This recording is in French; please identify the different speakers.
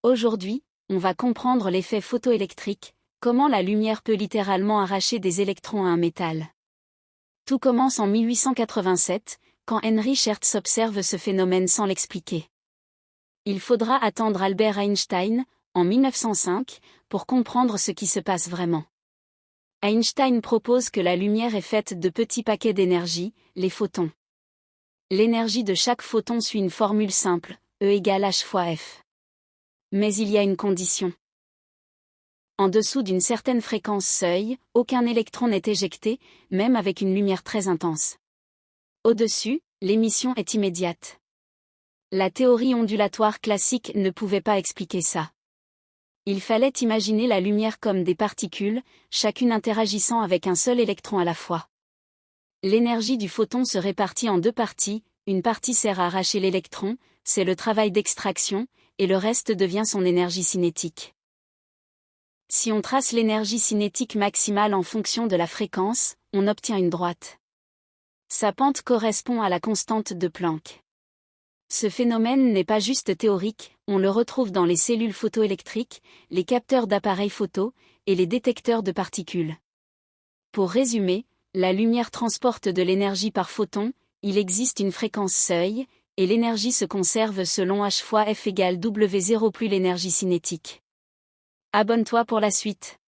Speaker 1: Aujourd'hui, on va comprendre l'effet photoélectrique, comment la lumière peut littéralement arracher des électrons à un métal. Tout commence en 1887, quand Henry Schertz observe ce phénomène sans l'expliquer. Il faudra attendre Albert Einstein, en 1905, pour comprendre ce qui se passe vraiment. Einstein propose que la lumière est faite de petits paquets d'énergie, les photons. L'énergie de chaque photon suit une formule simple, E égale H fois F. Mais il y a une condition. En dessous d'une certaine fréquence seuil, aucun électron n'est éjecté, même avec une lumière très intense. Au-dessus, l'émission est immédiate. La théorie ondulatoire classique ne pouvait pas expliquer ça. Il fallait imaginer la lumière comme des particules, chacune interagissant avec un seul électron à la fois. L'énergie du photon se répartit en deux parties, une partie sert à arracher l'électron, c'est le travail d'extraction, et le reste devient son énergie cinétique. Si on trace l'énergie cinétique maximale en fonction de la fréquence, on obtient une droite. Sa pente correspond à la constante de Planck. Ce phénomène n'est pas juste théorique, on le retrouve dans les cellules photoélectriques, les capteurs d'appareils photo, et les détecteurs de particules. Pour résumer, la lumière transporte de l'énergie par photon, il existe une fréquence seuil, et l'énergie se conserve selon H fois F égale W0 plus l'énergie cinétique. Abonne-toi pour la suite.